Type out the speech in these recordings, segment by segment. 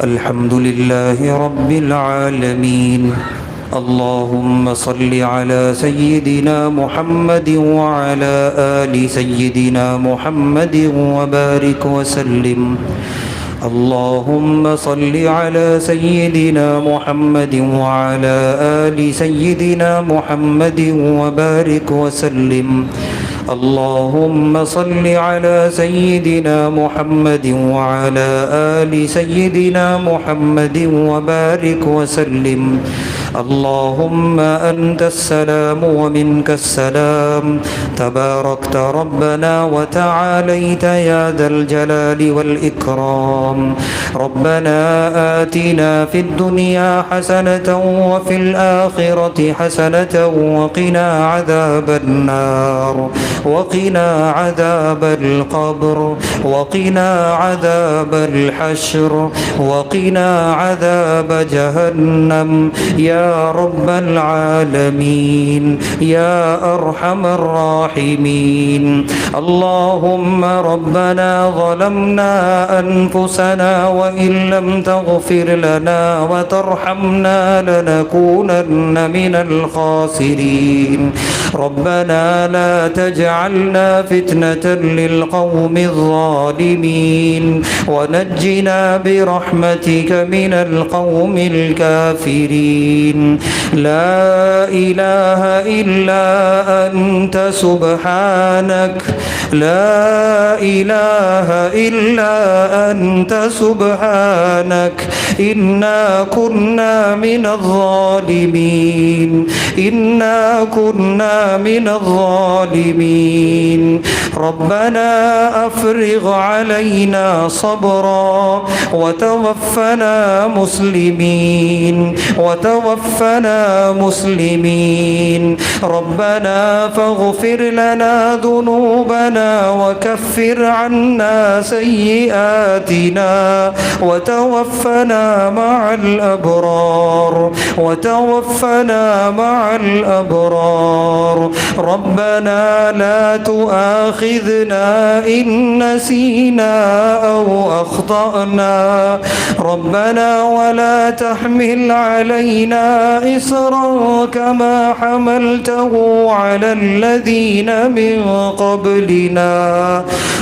الحمد لله رب العالمين. اللهم صل على سيدنا محمد وعلى آل سيدنا محمد وبارك وسلم. اللهم صل على سيدنا محمد وعلى آل سيدنا محمد وبارك وسلم. اللهم صل على سيدنا محمد وعلى آل سيدنا محمد وبارك وسلم. اللهم أنت السلام ومنك السلام، تباركت ربنا وتعاليت يا ذا الجلال والإكرام. ربنا آتنا في الدنيا حسنة وفي الآخرة حسنة وقنا عذاب النار، وقنا عذاب القبر، وقنا عذاب الحشر، وقنا عذاب جهنم يا رب العالمين يا أرحم الراحمين. اللهم ربنا ظلمنا أنفسنا وإن لم تغفر لنا وترحمنا لنكونن من الخاسرين. ربنا لا تجعلنا فتنة للقوم الظالمين، ونجنا برحمتك من القوم الكافرين. لا إله إلا أنت سبحانك، لا إله إلا أنت سبحانك إنا كنا من الظالمين، إنا كنا من الظالمين. ربنا أفرغ علينا صبرا وتوفنا مسلمين، وتوفنا مسلمين. ربنا فاغفر لنا ذنوبنا وكفر عنا سيئاتنا وتوفنا مع الأبرار، وتوفنا مع الأبرار. ربنا لا تؤاخذنا إن نسينا أو أخطأنا. ربنا ولا تحمل علينا إصرا كما حملته على الذين من قبلنا.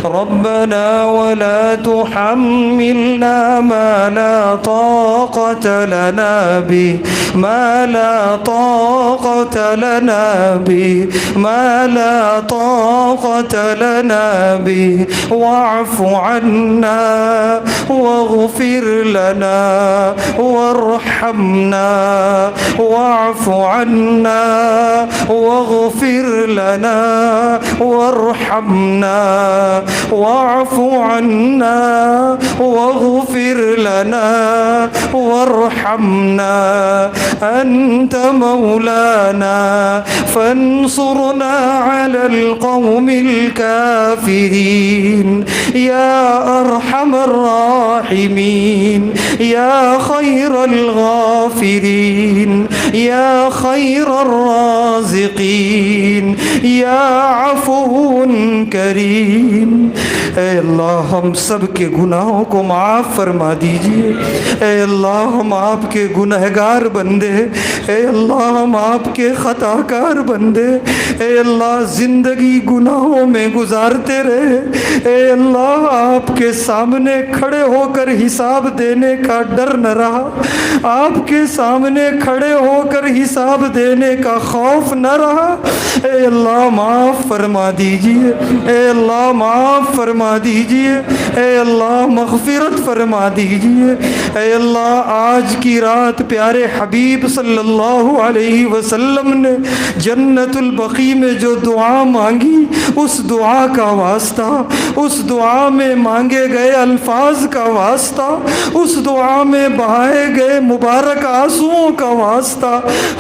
ربنا ولا تحملنا ما لا طاقة لنا به، ما لا طاقة لنا به، ما لا طاقة لنا به. واعف عنا واغفر لنا وارحمنا. واعف عنا واغفر لنا وارحمنا. واعف عنا واغفر لنا وارحمنا. أنت مولانا فانصرنا على القوم الكافرين يا أرحم الراحمين، يا خير الغافرين، يا خير الرازقين، يا عفو كريم. اے اللہ ہم سب کے گناہوں کو معاف فرما دیجئے۔ اے اللہ ہم آپ کے گنہگار بندے، اے اللہ ہم آپ کے خطا کار بندے، اے اللہ زندگی گناہوں میں گزارتے رہے۔ اے اللہ آپ کے سامنے کھڑے ہو کر حساب دینے کا ڈر نہ رہا، آپ کے سامنے کھڑے ہو کر حساب دینے کا خوف نہ رہا۔ اے اللہ معاف فرما دیجئے، اے اللہ معاف فرما دیجئے، اے اللہ مغفرت فرما دیجئے۔ اے اللہ آج کی رات پیارے حبیب صلی اللہ علیہ وسلم نے جنت البقیع میں جو دعا مانگی، اس دعا کا واسطہ، اس دعا میں مانگے گئے الفاظ کا واسطہ، اس دعا میں بہائے گئے مبارک آنسوؤں کا واسطہ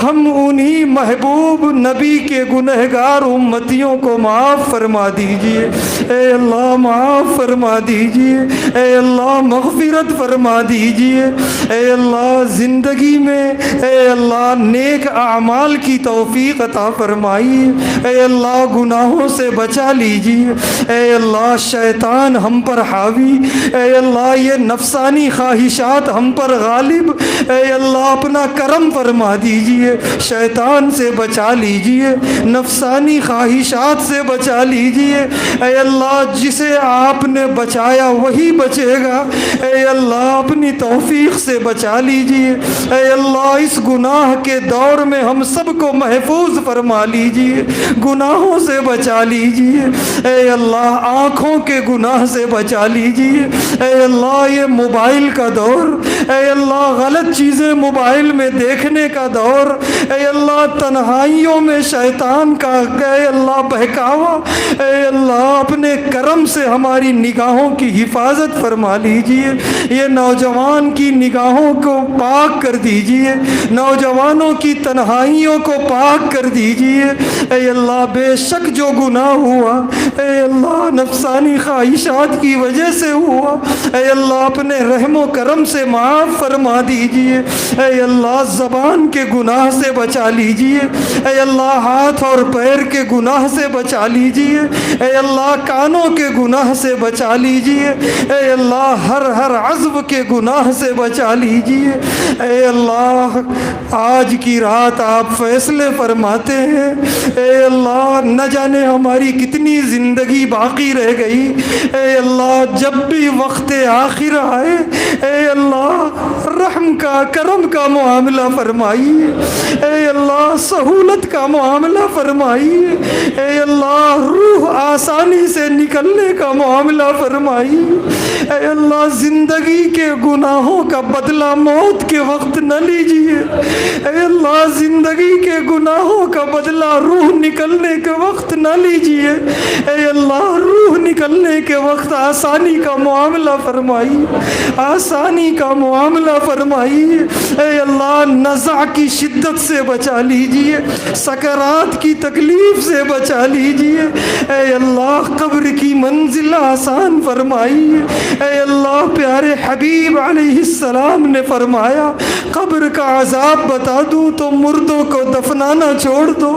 ہم انہی محبوب نبی کے گنہگار امتیوں کو معاف فرما دیجئے۔ اے اللہ معاف فرما دیجئے، اے اللہ مغفرت فرما دیجئے، اے اللہ زندگی میں اے اللہ نیک اعمال کی توفیق عطا فرمائیے، اے اللہ گناہوں سے بچا لیجئے، اے اللہ شیطان ہم پر حاوی، اے اللہ یہ نفسانی خواہشات ہم پر غالب، اے اللہ اپنا کرم فرما دیجئے، شیطان سے بچا لیجئے، نفسانی خواہشات سے بچا لیجئے، اے اللہ جسے آپ نے بچایا وہی بچے گا، اے اللہ اپنی توفیق سے بچا لیجئے، اے اللہ اس گناہ کے دور میں ہم سب کو محفوظ فرما لیجئے، گناہوں سے بچا لیجئے، اے اللہ آنکھوں کے گناہ سے بچا لیجئے، اے اللہ یہ موبائل کا دور، اے اللہ غلط چیزیں موبائل میں دیکھنے کا دور، اے اللہ تنہائیوں میں شیطان کا اے اللہ بہکاوا، اے اللہ اپنے کرم سے ہماری نگاہوں کی حفاظت فرما لیجئے، یہ نوجوان کی نگاہوں کو پاک کر دیجئے، نوجوانوں کی تنہائیوں کو پاک کر دیجئے، اے اللہ بے شک جو گناہ ہوا اے اللہ نفسانی خواہشات کی وجہ سے ہوا، اے اللہ اپنے رحم و کرم سے معاف فرما دیجئے، اے اللہ زبان کے گناہ سے بچا لیجئے، اے اللہ ہاتھ اور پیر کے گناہ سے بچا لیجئے، اے اللہ کانوں کے گناہ سے بچا لیجئے، اے اللہ ہر عضو کے گناہ سے بچا لیجئے، اے اللہ آج کی رات آپ فیصلے فرماتے ہیں، اے اللہ نہ جانے ہماری کتنی زندگی باقی رہ گئی، اے اللہ جب بھی وقت آخر آئے اے اللہ رحم کا کرم کا معاملہ فرمائیے، اے اللہ سہولت کا معاملہ فرمائیے، اے اللہ روح آسانی سے نکلنے کا معاملہ فرمائیے، اے اللہ زندگی کے گناہوں کا بدلہ موت کے وقت نہ لیجیے، اے اللہ زندگی کے گناہوں کا بدلہ روح نکلنے کے وقت نہ لیجیے، اے اللہ روح نکلنے کے وقت آسانی کا معاملہ فرمائیے، آسانی کا معاملہ فرمائیے، اے اللہ نزع کی شدت سے بچا لیجیے، سکرات کی تکلیف سے بچا لیجیے، اے اللہ قبر کی منزل آسان فرمائیے، اے اللہ پیارے حبیب علیہ السلام نے فرمایا قبر کا عذاب بتا دوں تو مردوں کو دفنانا چھوڑ دو،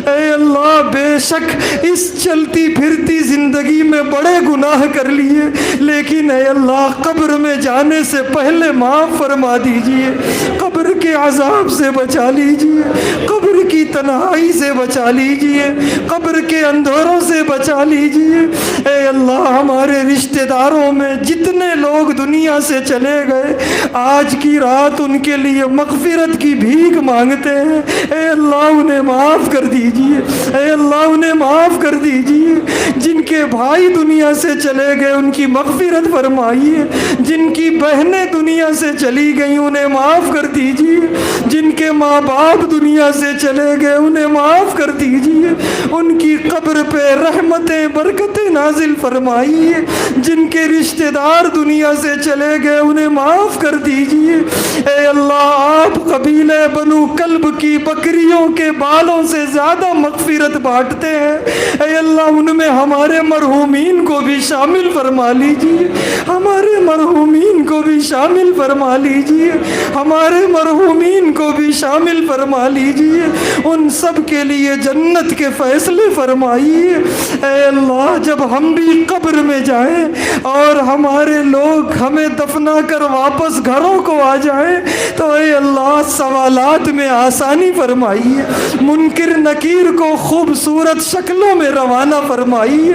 اے اللہ بے شک اس چلتی پھرتی زندگی میں بڑے گناہ کر لیے، لیکن اے اللہ قبر میں جانے سے پہلے معاف فرما دیجئے، قبر کے عذاب سے بچا لیجئے، قبر کی تنہائی سے بچا لیجئے، قبر کے اندھیروں سے بچا لیجئے، اے اللہ ہمارے رشتہ داروں میں جتنے لوگ دنیا سے چلے گئے آج کی رات ان کے لیے مغفرت کی بھیک مانگتے ہیں، اے اللہ انہیں معاف کر دیجئے، اے اللہ انہیں معاف کر دیجئے، جن کے بھائی دنیا سے چلے گئے ان کی مغفرت فرمائیے، جن کی بہنیں دنیا سے چلی گئیں انہیں معاف کر دیجئے، جن کے ماں باپ دنیا سے چلے گئے انہیں معاف کر دیجئے، ان کی قبر پہ رحمتیں برکتیں نازل فرمائیے، جن کے رشتہ دار دنیا سے چلے گئے انہیں معاف کر دیجئے، اے اللہ آپ قبیلہ بنو کلب کی بکریوں کے بالوں سے زیادہ مغفرت بانٹتے ہیں، اے اللہ ان میں ہمارے مرحومین کو بھی شامل فرما لیجئے، ہمارے مرحومین کو بھی شامل فرما لیجئے، ہمارے مرحومین کو بھی شامل فرما لیجئے، ان سب کے لیے جنت کے فیصلے فرمائیے، اے اللہ جب ہم بھی قبر میں جائیں اور ہمارے لوگ ہمیں دفنا کر واپس گھروں کو آ جائیں تو اے اللہ سوالات میں آسانی فرمائیے، منکر نکیر کو خوبصورت شکلوں میں روانہ فرمائیے،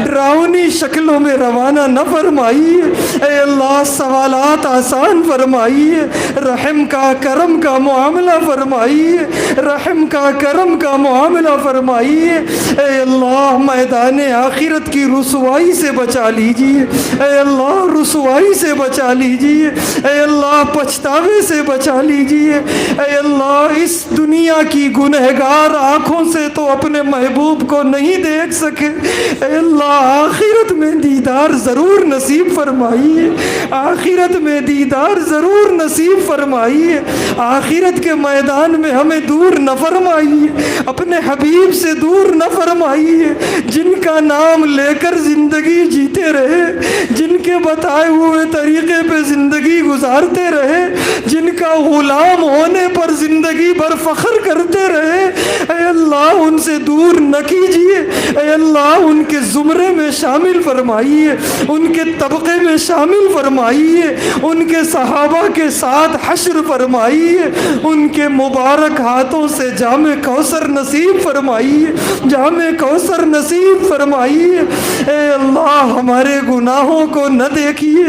ڈراؤنی شکلوں میں روانہ نہ فرمائیے، اے اللہ سوالات آسان فرمائیے، رحم کا کرم کا معاملہ فرمائیے، رحم کا کرم کا معاملہ فرمائیے، اے اللہ میدان آخرت کی رسوائی سے بچا لیجیے، اے اللہ اللہ رسوائی سے بچا لیجئے، اے اللہ پچھتاوے سے بچا لیجئے، اے اللہ اس دنیا کی گنہگار آنکھوں سے تو اپنے محبوب کو نہیں دیکھ سکے، اے اللہ آخرت میں دیدار ضرور نصیب فرمائیے، آخرت میں دیدار ضرور نصیب فرمائیے، آخرت کے میدان میں ہمیں دور نہ فرمائیے، اپنے حبیب سے دور نہ فرمائیے، جن کا نام لے کر زندگی جیتے رہے، جن کے بتائے ہوئے طریقے پہ زندگی گزارتے رہے، جن کا غلام ہونے پر زندگی بھر فخر کرتے رہے، اے اللہ ان سے دور نہ کیجیے، اے اللہ ان کے زمرے میں شامل فرمائیے، ان کے طبقے میں شامل فرمائیے، ان کے صحابہ کے ساتھ حشر فرمائیے، ان کے مبارک ہاتھوں سے جام کوثر نصیب فرمائیے، جام کوثر نصیب فرمائیے، اے اللہ ہمارے گناہوں کو نہ دیکھیے،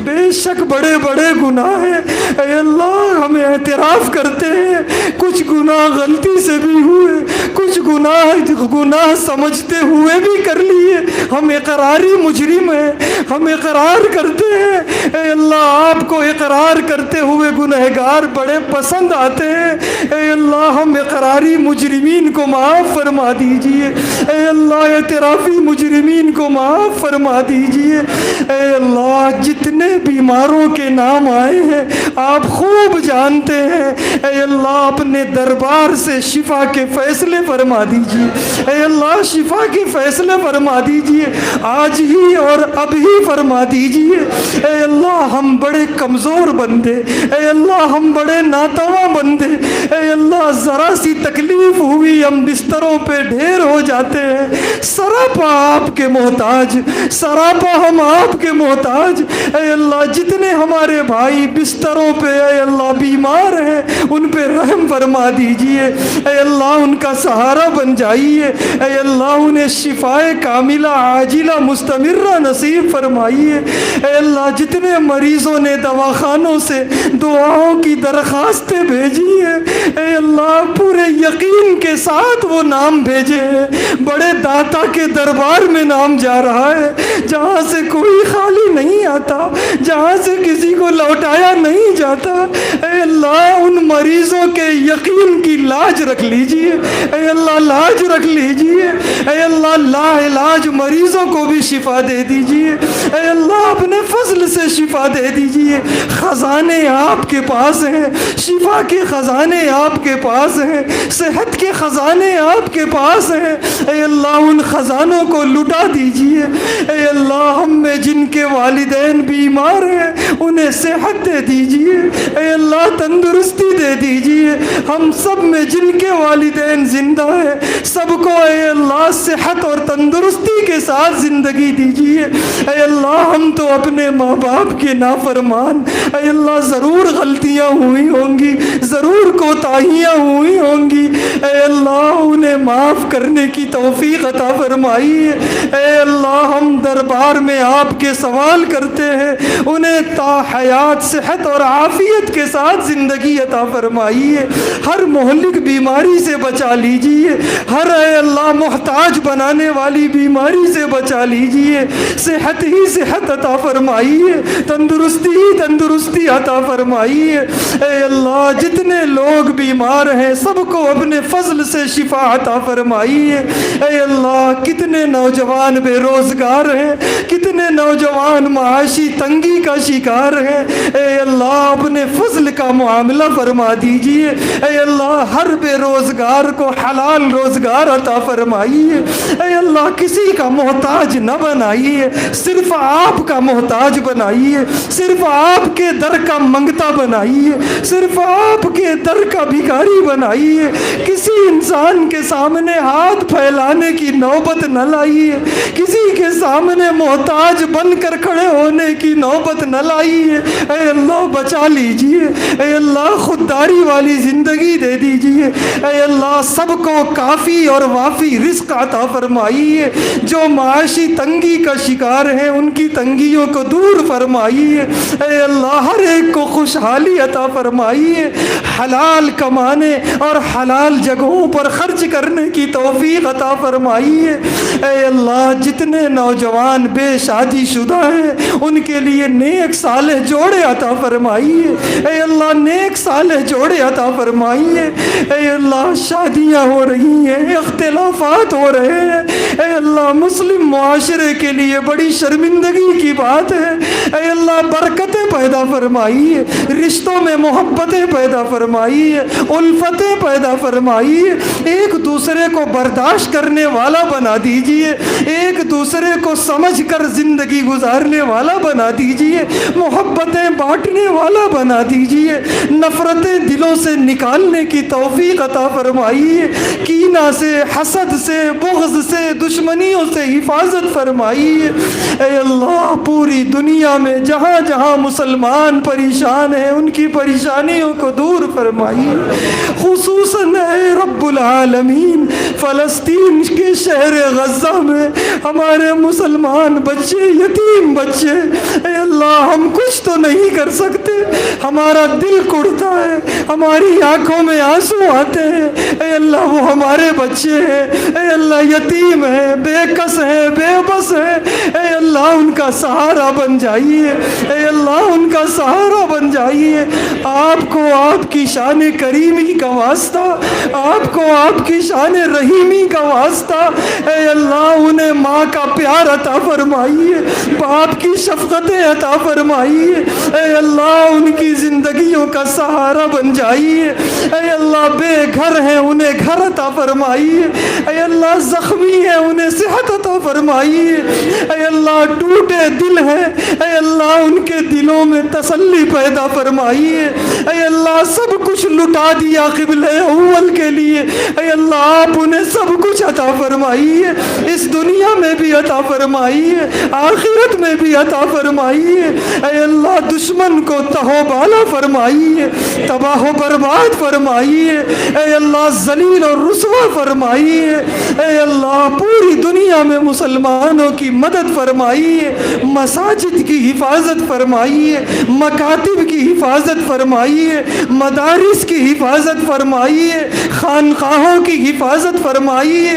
بے شک بڑے بڑے گناہ ہیں، اے اللہ ہم اعتراف کرتے ہیں کچھ گناہ غلطی سے بھی ہوئے، کچھ گناہ سمجھتے ہوئے بھی کر لیے، ہم اقراری مجرم ہیں، ہم اقرار کرتے ہیں، اے اللہ آپ کو اقرار کرتے ہوئے گنہگار بڑے پسند آتے ہیں، اے اللہ ہم اقراری مجرمین کو معاف فرما دیجئے، اے اللہ اعترافی مجرمین کو معاف فرما دیجئے، اے اللہ جتنے بیماروں کے نام آئے ہیں آپ خوب جانتے ہیں، اے اللہ اپنے دربار سے شفا کے فیصلے فرما دیجئے، اے اللہ شفا کے فیصلے فرما دیجئے، آج ہی اور اب ہی فرما دیجئے، اے اللہ ہم بڑے کمزور بندے، اے اللہ ہم بڑے ناتواں بندے، اے اللہ ذرا سی تکلیف ہوئی ہم بستروں پہ ڈھیر ہو جاتے ہیں، سراپا آپ کے محتاج، سراپا ہم آپ کے محتاج، اے اللہ جتنے ہمارے بھائی بستروں پہ اے اللہ بیمار ہیں ان پہ رحم فرما دیجئے، اے اللہ ان کا سہارا بن جائیے، اے اللہ انہیں شفائے کاملہ عاجلہ مستمرہ نصیب فرمائیے، اے اللہ جتنے مریضوں نے دواخانوں سے دعاؤں کی درخواستیں بھیجی ہیں، اے اللہ پورے یقین کے ساتھ وہ نام بھیجے ہیں، بڑے داتا کے دربار میں نام جا رہا ہے جہاں سے کوئی خالی نہیں آتا، جہاں سے کسی کو لوٹایا نہیں جاتا، اے اللہ ان مریضوں کے یقین کی لاج رکھ لیجئے، اے اللہ لاج رکھ لیجئے، اے اللہ لا علاج مریضوں کو بھی شفا دے دیجئے، اے اللہ اپنے فضل سے شفا دے دیجئے، خزانے آپ کے پاس ہیں، شفا کے خزانے آپ کے پاس ہیں، صحت کے خزانے آپ کے پاس ہیں، اے اللہ ان خزانوں کو لٹا دیجئے، اے اللہ ہم میں جن کے والدین بیمار ہیں انہیں صحت دے دیجئے، اے اللہ تندرستی دے دیجئے، ہم سب میں جن کے والدین زندہ ہیں سب کو اے اللہ صحت اور تندرستی کے ساتھ زندگی دیجئے، اے اللہ ہم تو اپنے ماں باپ کے نافرمان، اے اللہ ضرور غلطیاں ہوئی ہوں گی، ضرور کوتاہیاں ہوئی ہوں گی، اے اللہ انہیں معاف کرنے کی توفیق عطا فرمائیے، اے اللہ ہم دربار میں آپ کے سوال کرتے ہیں انہیں تا حیات صحت اور عافیت کے ساتھ زندگی عطا فرمائیے، ہر مہلک بیماری سے بچا لیجئے، ہر اے اللہ محتاج بنانے والی بیماری سے بچا لیجئے، صحت ہی صحت عطا فرمائیے، تندرستی ہی تندرستی عطا فرمائیے، اے اللہ جتنے لوگ بیمار ہیں سب کو اپنے فضل سے شفا عطا فرمائیے، اے اللہ کتنے نوجوان بے روزگار ہیں، کتنے نوجوان معاشی تنگی کا شکار ہیں، اے اللہ اپنے فضل کا معاملہ فرما دیجئے، اے اللہ ہر بے روزگار کو حلال روزگار عطا فرمائیے، اے اللہ کسی کا محتاج نہ بنائیے، صرف آپ کا محتاج بنائیے، صرف آپ کے در کا منگتا بنائیے، صرف آپ کے در کا بھکاری بنائیے، کسی انسان کے سامنے ہاتھ پھیلانے کی نوبت نہ لائیے، کسی کے سامنے محتاج بن کر کھڑے ہونے کی نوبت نہ لائیے، اے اللہ بچا لیجئے، اے اللہ خودداری والی زندگی دے دیجئے، اے اللہ سب کو کافی اور وافی رزق عطا فرمائیے، جو معاشی تنگی کا شکار ہیں ان کی تنگیوں کو دور فرمائیے، اے اللہ ہر ایک کو خوشحالی عطا فرمائیے، حلال کمانے اور حلال جگہوں پر خرچ کرنے کی توفیق عطا فرمائیے۔ اے اللہ جتنے نوجوان بے شادی شدہ ہیں ان کے لیے نیک صالح جوڑے عطا فرمائیے۔ اے اللہ نیک صالح جوڑے عطا فرمائیے۔ اے اللہ شادیاں ہو رہی ہیں، اختلافات ہو رہے ہیں، اے اللہ مسلم معاشرے کے لیے بڑی شرمندگی کی بات ہے۔ اے اللہ برکتیں پیدا فرمائیے، رشتوں میں محبتیں پیدا فرمائیے، الفتیں پیدا فرمائیے، ایک دوسرے کو برداشت کرنے والا بنا دیجئے، ایک دوسرے کو سمجھ کر زندگی گزارنے والا بنا دیجئے، محبتیں بانٹنے والا بنا دیجئے، نفرتیں دلوں سے نکالنے کی توفیق عطا فرمائیے، کینہ سے، حسد سے، بغض سے، دشمنیوں سے حفاظت فرمائیے۔ اے اللہ پوری دنیا میں جہاں جہاں مسلمان پریشان ہیں ان کی پریشانیوں کو دور فرمائیے، خصوصاً اے رب العالمین فلسطین کے شہر غزہ میں ہمارے مسلمان بچے، یتیم بچے، اے اللہ ہم کچھ تو نہیں کر سکتے، ہمارا دل کڑتا ہے، ہماری آنکھوں میں آنسو آتے ہیں، اے اللہ وہ ہمارے بچے ہیں، اے اللہ یتیم ہیں، بے کس ہیں، بے بس ہیں، اے اللہ ان کا سہارا بن جائیے، اے اللہ ان کا سہارا بن جائیے۔ آپ کو آپ کی شان کریمی کا واسطہ، آپ کو آپ کی شان رحیمی کا واسطہ، اے اللہ انہیں ماں کا پیار عطا فرمائیے، باپ کی شفقتیں عطا فرمائیے، اے اللہ ان کی زندگیوں کا سہارا بن جائیے، اے اللہ بے گھر ہیں انہیں گھر عطا فرمائیے، اے اللہ زخمی ہیں انہیں صحت عطا فرمائیے، اے اللہ ٹوٹے دل ہیں، اے اللہ ان کے دلوں میں تسلی پیدا فرمائیے، اے اللہ سب کچھ لٹا دیا قبلہ اول کے لیے، اے اللہ آپ انہیں سب کچھ عطا فرمائیے، اس دنیا میں بھی عطا فرمائیے، آخرت میں بھی عطا فرمائیے، اے اللہ دشمن کو تہو بالا فرمائیے، تباہ و برباد فرمائیے، اے اللہ ذلیل اور رسوا فرمائیے، اے اللہ پوری دنیا میں مسلمانوں کی مدد فرمائیے، مساجد کی حفاظت فرمائیے، مکاتب کی حفاظت فرمائیے، مدارس کی حفاظت فرمائیے، خانقاہوں کی حفاظت فرمائیے،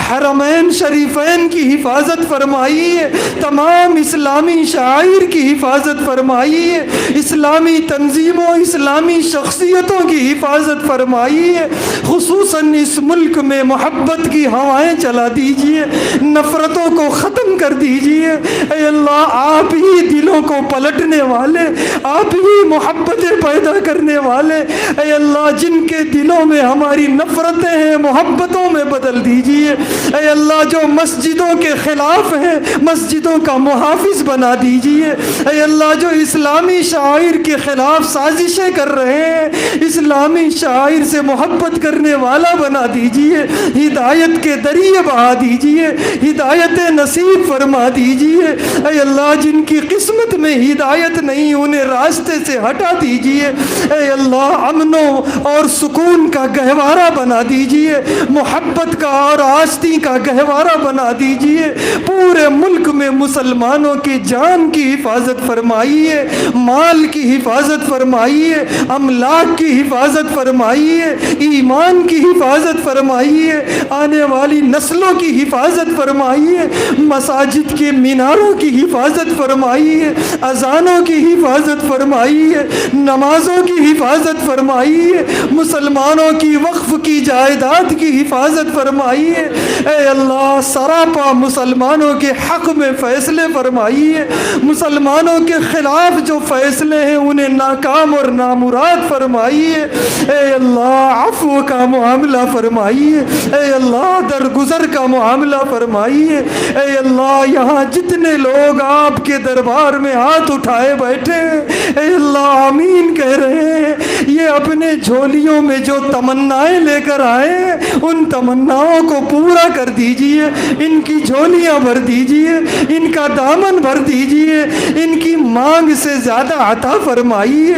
حرمین شریفین کی حفاظت فرمائیے، تمام اسلامی شعائر کی حفاظت فرمائیے، اسلامی تنظیموں، اسلامی شخصیتوں کی حفاظت فرمائیے، خصوصاً اس ملک میں محبت کی ہوائیں چلا دیجئے، نفرتوں کو ختم کر دیجئے، اے اللہ آپ ہی دلوں کو پلٹنے والے، آپ ہی محبتیں پیدا کرنے والے، اے اللہ جن کے دلوں میں ہماری نفرتیں ہیں محبتوں میں بدل دیجئے، اے اللہ جو مسجدوں کے خلاف ہیں مسجدوں کا محافظ بنا دیجئے، اے اللہ جو اسلامی شعائر کے خلاف سازشیں کر رہے ہیں اسلامی شعائر سے محبت کرنے والا بنا دیجئے، ہدایت کے ذریعے بہا دیجئے، ہدایت نصیب فرما دیجئے، اے اللہ جن کی قسمت میں ہدایت نہیں انہیں راستے سے ہٹا دیجئے، اے اللہ امنوں اور سکون کا گہوارہ بنا دیجئے، محبت کا اور آشتی کا گہوارہ بنا دیجئے، پورے ملک میں مسلمانوں کی جان کی حفاظت فرمائیے، مال کی حفاظت فرمائیے، املاک کی حفاظت فرمائیے، ایمان کی حفاظت فرمائیے، آنے والی نسلوں کی حفاظت فرمائیے، مساجد کے میناروں کی حفاظت فرمائیے، اذانوں کی حفاظت فرمائیے، نمازوں کی حفاظت فرمائیے، مسلمانوں کی وقف کی جائیداد کی حفاظت فرمائیے، اے اللہ سراپا مسلمانوں کے حق میں فیصلے فرمائیے، مسلمانوں کے خلاف جو فیصلے ہیں انہیں ناکام اور نامراد فرمائیے، اے اللہ عفو کا معاملہ فرمائیے، اے اللہ درگزر کا معاملہ فرمائیے، اے اللہ یہاں جتنے لوگ آپ کے دربار میں ہاتھ اٹھائے بیٹھے ہیں اے اللہ آمین کہہ رہے ہیں، یہ اپنے جھولیوں میں جو تمنائیں لے کر آئے ان تمناؤں کو پورا کر دیجئے، ان کی جھولیاں بھر دیجئے، ان کا دامن بھر دیجئے، ان کی مانگ سے زیادہ عطا فرمائیے،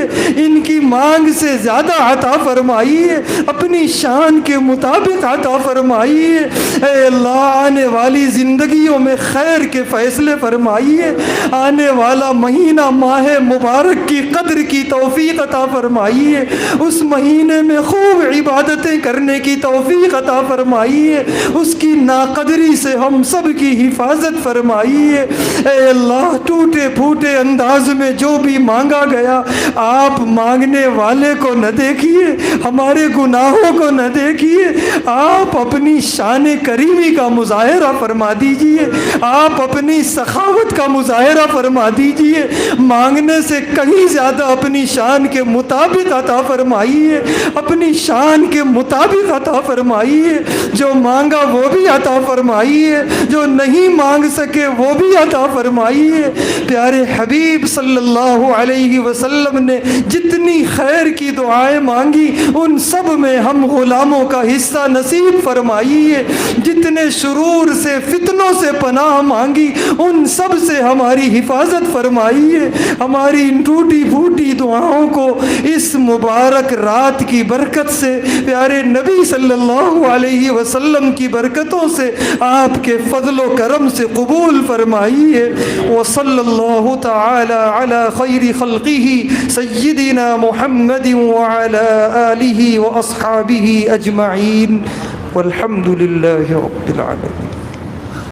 ان کی مانگ سے زیادہ عطا فرمائیے، اپنی شان کے مطابق عطا فرمائیے، اے اللہ آنے والی زندگیوں میں خیر کے فیصلے فرمائیے، آنے والا مہینہ ماہ مبارک کی قدر کی توفیق عطا فرمائیے، اس مہینے میں خوب عبادتیں کرنے کی توفیق عطا فرمائیے، اس کی ناقدری سے ہم سب کی حفاظت فرمائیے۔ اے اللہ ٹوٹے پھوٹے انداز میں جو بھی مانگا گیا، آپ مانگنے والے کو نہ دیکھیے، ہمارے گناہوں کو نہ دیکھیے، آپ اپنی شان کریمی کا مظاہرہ فرما دیجئے، آپ اپنی سخاوت کا مظاہرہ فرما دیجئے، مانگنے سے کہیں زیادہ اپنی شان کے مطابق عطا فرمائیے، اپنی شان کے مطابق عطا فرمائیے، جو مانگا وہ بھی عطا فرمائیے، جو نہیں مانگ سکے وہ بھی عطا فرمائیے۔ پیارے حبیب صلی اللہ علیہ وسلم نے جتنی خیر کی دعائیں مانگی ان سب میں ہم غلاموں کا حصہ نصیب فرمائیے، جتنے شرور سے فتنوں سے پناہ مانگی ان سب سے ہماری حفاظت فرمائیے۔ ہماری ان ٹوٹی پھوٹی دعاؤں کو اس مبارک رات کی برکت سے، پیارے نبی صلی اللہ علیہ وسلم کی برکتوں سے، آپ کے فضل و کرم سے قبول فرمائیے۔ وصلی اللہ تعالی علی خیر خلقہ سیدنا محمد وعلی آلہ واصحابہ اجمعین والحمد للہ رب العالمین۔